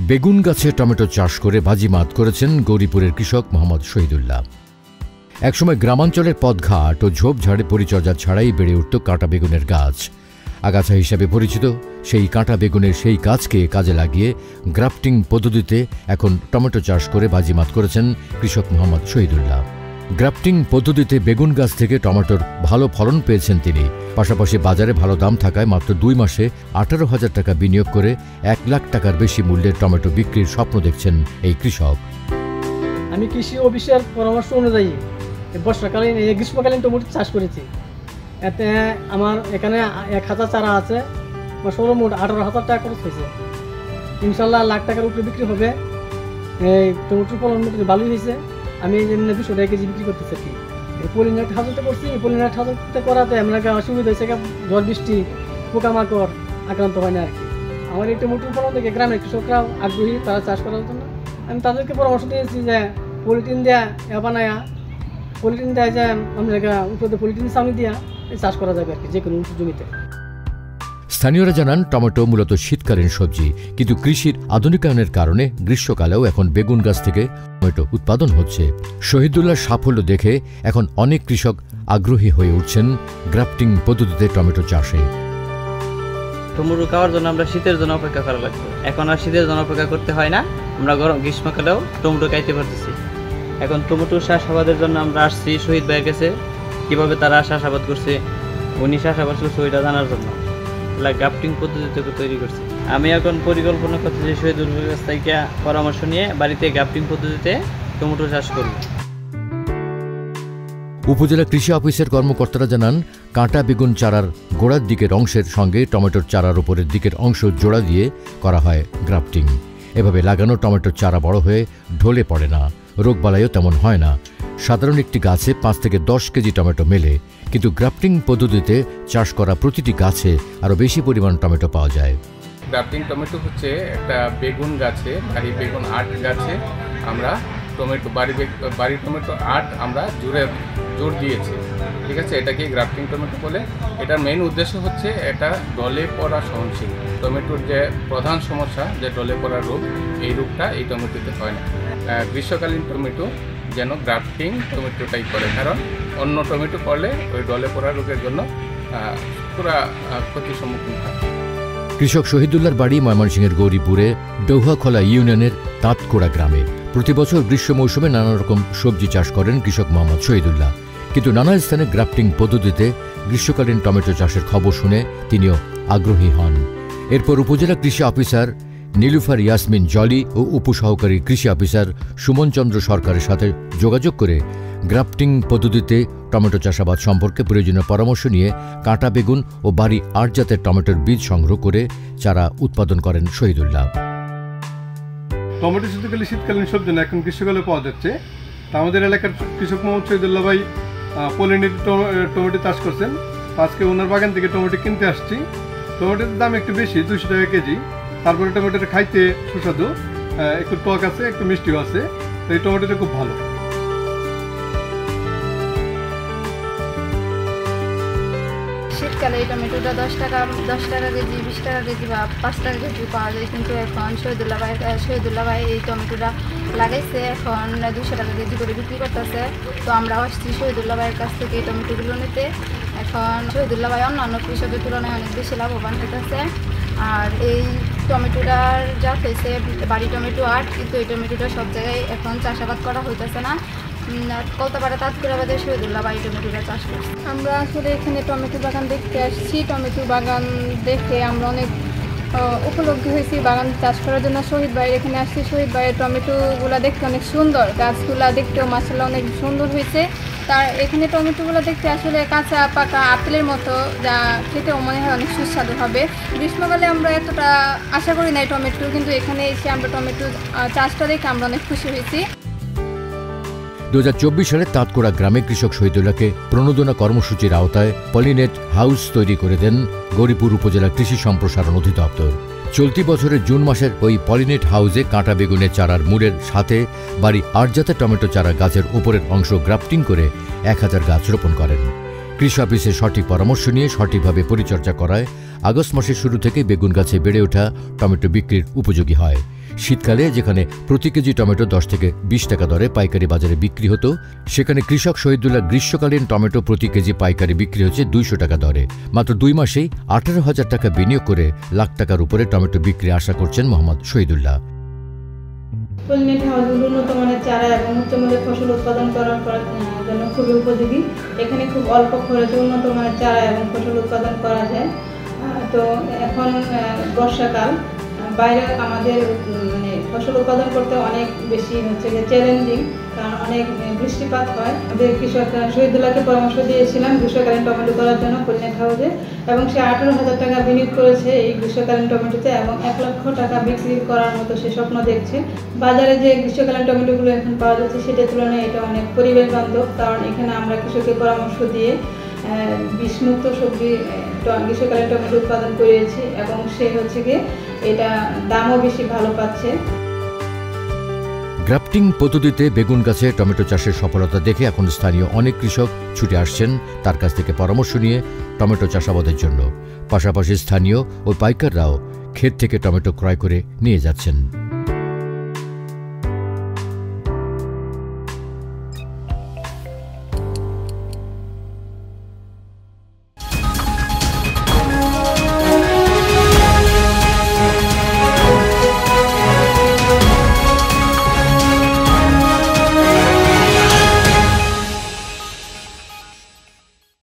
বেগুন গাছে টমেটো চাষ করে বাজিমাত করেছেন গৌরীপুরের কৃষক মোহাম্মদ শহীদুল্লাহ। একসময় গ্রামাঞ্চলের পথঘাট ও ঝোপঝাড়ে পরিচর্যা ছাড়াই বেড়ে উঠত কাঁটা বেগুনের গাছ। আগাছা হিসাবে পরিচিত সেই কাঁটা বেগুনের সেই গাছকে কাজে লাগিয়ে গ্রাফটিং পদ্ধতিতে এখন টমেটো চাষ করে বাজিমাত করেছেন কৃষক মোহাম্মদ শহীদুল্লাহ। গ্রাফটিং পদ্ধতিতে বেগুন গাছ থেকে টমেটোর ভালো ফলন পেয়েছেন তিনি। পাশাপাশি বাজারে ভালো দাম থাকায় মাত্র 2 মাসে 18,000 টাকা বিনিয়োগ করে 1 লাখ টাকার বেশি মূল্যের টমেটো বিক্রির স্বপ্ন দেখছেন এই কৃষক। আমি কৃষি অফিসের পরামর্শ অনুযায়ী বর্ষাকালীন গ্রীষ্মকালীন টমেটো চাষ করেছি। এতে আমার এখানে 1000 চারা আছে, সর্বমোট 18,000 টাকা খরচ হয়েছে। ইনশাল্লাহ লাখ টাকার উপরে বিক্রি হবে। এই টমেটোর ফলন মোটামুটি ভালোই হয়েছে। আমি 200 টাকা কেজি বিক্রি করতেছি আর কি। পলিনেট হাউসে করছি, পলিনেট হাউসে করাতে আমরা অসুবিধা হয়েছে, ঝড় বৃষ্টি পোকামাকড় আক্রান্ত হয় না আর কি। আমার এই টমেটোর ফলন থেকে গ্রামের কৃষকরাও আগ্রহী, তারা চাষ করার জন্য। আমি তাদেরকে পরামর্শ দিয়েছি যে পলিথিন দেয়া বানায়া, পলিথিন দেয় যে আমরা উপরে পলিথিন সামনে দিয়া চাষ করা যাবে আর কি, যে কোনো জমিতে। স্থানীয়রা জানান টমেটো মূলত শীতকালীন সবজি, কিন্তু কৃষির আধুনিকায়নের কারণে গ্রীষ্মকালেও এখন বেগুন গাছ থেকে টমেটো উৎপাদন হচ্ছে। শহীদুল্লাহর সাফল্য দেখে এখন অনেক কৃষক আগ্রহী হয়ে উঠছেন গ্রাফটিং পদ্ধতিতে টমেটো চাষে। টমেটো খাওয়ার জন্য আমরা শীতের জন্য অপেক্ষা করা লাগবে, এখন আর শীতের জন্য অপেক্ষা করতে হয় না। আমরা গ্রীষ্মকালেও টমেটো খাইতে পারতেছি। এখন টমেটো চাষাবাদের জন্য আমরা আসছি শহীদ ভাইয়ের কাছে, কীভাবে তারা চাষাবাদ করছে, উনি চাষাবাদ করছে ওইটা জানার জন্য গ্রাফটিং পদ্ধতিতে তৈরি করছে। আমি এখন পরিকল্পনা করতেছি শহীদুল্লাহর কাছ থেকে পরামর্শ নিয়ে বাড়িতে গ্রাফটিং পদ্ধতিতে টমেটো চাষ করব। উপজেলা কৃষি অফিসের কর্মকর্তারা জানান, কাঁটা বেগুন চারার গোড়ার দিকের অংশের সঙ্গে টমেটোর চারার উপরের দিকের অংশ জোড়া দিয়ে করা হয় গ্রাফটিং। এভাবে লাগানো টমেটোর চারা বড় হয়ে ঢলে পড়ে না, রোগবালাইও তেমন হয় না। সাধারণ একটি গাছে 5 থেকে 10 কেজি টমেটো মেলে, কিন্তু গ্রাফটিং পদ্ধতিতে চাষ করা প্রতিটি গাছে আরও বেশি পরিমাণ টমেটো পাওয়া যায়। গ্রাফটিং টমেটো হচ্ছে একটা বেগুন গাছে, বাড়ি বেগুন 8 গাছে আমরা টমেটো বাড়ি টমেটো 8 আমরা জোর দিয়েছি, ঠিক আছে। এটাকে গ্রাফটিং টমেটো বলে। এটার মেইন উদ্দেশ্য হচ্ছে এটা ডলে পড়া সহনশীল। টমেটোর যে প্রধান সমস্যা যে ডলে পড়া রোগ, এই রোগটা এই টমেটোতে হয় না। গ্রীষ্মকালীন টমেটো যেন গ্রাফটিং টমেটোটাই করে, কারণ অন্য টমেটো করলে ওই ডলে পড়া রোগের জন্য পুরা ক্ষতির সম্মুখীন হয়। কৃষক শহীদুল্লাহর বাড়ি ময়মনসিংহের গৌরীপুরে ডৌহাখোলা ইউনিয়নের তাঁতকোড়া গ্রামে। প্রতি বছর গ্রীষ্ম মৌসুমে নানা রকম সবজি চাষ করেন কৃষক মোহাম্মদ শহীদুল্লাহ, কিন্তু নানা স্থানে গ্রাফটিং পদ্ধতিতে গ্রীষ্মকালীন টমেটো চাষের খবর শুনে তিনিও আগ্রহী হন। এরপর উপজেলা কৃষি অফিসার নীলুফার ইয়াসমিন জলি ও উপসহকারী কৃষি অফিসার সুমন চন্দ্র সরকারের সাথে যোগাযোগ করে গ্রাফটিং পদ্ধতিতে টমেটো চাষাবাদ সম্পর্কে প্রয়োজনীয় পরামর্শ নিয়ে কাঁটা বেগুন ও বাড়ি 8 জাতের টমেটোর বীজ সংগ্রহ করে চারা উৎপাদন করেন শহীদুল্লাহ। টমেটো শুধু শীতকালীন সবজি না, এখন গ্রীষ্মকালে পাওয়া যাচ্ছে। তা আমাদের এলাকার কৃষক মোহাম্মদ শহীদুল্লাহ ভাই পলিনেট টমেটো চাষ করছেন। আজকে ওনার বাগান থেকে টমেটো কিনতে আসছি। টমেটোর দাম একটু বেশি, 200 টাকা কেজি। তারপরে টমেটোটা খাইতে সুস্বাদু, একটু টক আছে, একটু মিষ্টিও আছে। তো এই টমেটোটা খুব ভালো। শীতকালে এই টমেটোটা 10 টাকা কেজি, 20 টাকা কেজি বা 5 টাকা কেজি পাওয়া যায়, কিন্তু এখন শহীদুল্লাহ ভাই এই টমেটোটা লাগাইছে, এখন 200 টাকা কেজি করে বিক্রি করতেছে। তো আমরা আসছি শহীদুল্লাহ ভাইয়ের কাছ থেকে এই টমেটোগুলো নিতে। এখন শহীদুল্লাহ ভাই অন্যান্য কৃষকের তুলনায় অনেক বেশি লাভবান হইতেছে। আর এই টমেটোটার জাত হয়েছে বাড়ি টমেটো 8, কিন্তু এই টমেটোটা সব জায়গায় এখন চাষাবাদ করা হইতেছে না। কলতাপাড়া তাঁতকোড়া বাজারে শহীদুল্লাহ বাড়ি টমেটোটা চাষ করছি। আমরা আসলে এখানে টমেটো বাগান দেখতে আসছি। টমেটো বাগান দেখে আমরা অনেক উপলব্ধি হয়েছি বাগান চাষ করার জন্য। শহীদ ভাইয়ের এখানে আসছি। শহীদ ভাইয়ের টমেটোগুলো দেখতে অনেক সুন্দর, গাছগুলা দেখতেও মাশাআল্লাহ অনেক সুন্দর হয়েছে। তার এখানে টমেটোগুলো দেখতে আসলে কাঁচা পাকা আপেলের মতো, যা খেতেও মনে হয় অনেক সুস্বাদু হবে। গ্রীষ্মকালে আমরা এতটা আশা করি না টমেটো, কিন্তু এখানে এসে আমরা টমেটো চাষটা দেখে আমরা অনেক খুশি হয়েছি। 2024 সালে তাঁতকোড়া গ্রামে কৃষক শহীদুল্লাহকে প্রণোদনা কর্মসূচির আওতায় পলিনেট হাউস তৈরি করে দেন গৌরীপুর উপজেলা কৃষি সম্প্রসারণ অধিদপ্তর। চলতি বছরের জুন মাসের ওই পলিনেট হাউসে কাঁটা বেগুনের চারার মূলের সাথে বাড়ি 8 জাতের টমেটো চারা গাছের উপরের অংশ গ্রাফটিং করে 1000 গাছ রোপণ করেন। কৃষি অফিসের সঠিক পরামর্শ নিয়ে সঠিকভাবে পরিচর্যা করায় আগস্ট মাসের শুরু থেকে বেগুন গাছে বেড়ে ওঠা টমেটো বিক্রির উপযোগী হয়। শীতকালে যেখানে প্রতি কেজি টমেটো 10 থেকে 20 টাকা দরে পাইকারি বাজারে বিক্রি হতো, সেখানে কৃষক শহীদুল্লাহ গ্রীষ্মকালীন টমেটো প্রতি কেজি পাইকারি বিক্রি হচ্ছে 200 টাকা দরে। মাত্র 2 মাসেই 18,000 টাকা বিনিয়োগ করে লাখ টাকার উপরে টমেটো বিক্রি আশা করছেন মোহাম্মদ শহীদুল্লাহ। পলিনেট হাউসগুলো উন্নত মানের চারা এবং উচ্চমানের ফসল উৎপাদন করার জন্য খুবই উপযোগী। এখানে খুব অল্প খরচে উন্নত মানের চারা এবং ফসল উৎপাদন করা যায়। তো এখন বর্ষাকাল, বাইরে আমাদের মানে ফসল উৎপাদন করতে অনেক বেশি চ্যালেঞ্জিং, কারণ অনেক বৃষ্টিপাত হয়। আমাদের কৃষক শহীদুল্লাহকে পরামর্শ দিয়েছিলাম গ্রীষ্মকালীন টমেটো করার জন্য পলিনেট হাউসে, এবং সে 18,000 টাকা বিনিয়োগ করেছে এই গ্রীষ্মকালীন টমেটোতে এবং 1 লক্ষ টাকা বিক্রি করার মতো সে স্বপ্ন দেখছে। বাজারে যে গ্রীষ্মকালীন টমেটোগুলো এখন পাওয়া যাচ্ছে সেটার তুলনায় এটা অনেক পরিবেশ বান্ধব, কারণ এখানে আমরা কৃষকের পরামর্শ দিয়ে বিষমুক্ত সবজি গ্রীষ্মকালীন টমেটো উৎপাদন করেছি এবং সে গিয়ে এটা দামও বেশি ভালো পাচ্ছে। গ্রাফটিং পদ্ধতিতে বেগুন গাছে টমেটো চাষের সফলতা দেখে এখন স্থানীয় অনেক কৃষক ছুটে আসছেন তার কাছ থেকে পরামর্শ নিয়ে টমেটো চাষাবাদের জন্য। পাশাপাশি স্থানীয় ও পাইকাররাও ক্ষেত থেকে টমেটো ক্রয় করে নিয়ে যাচ্ছেন।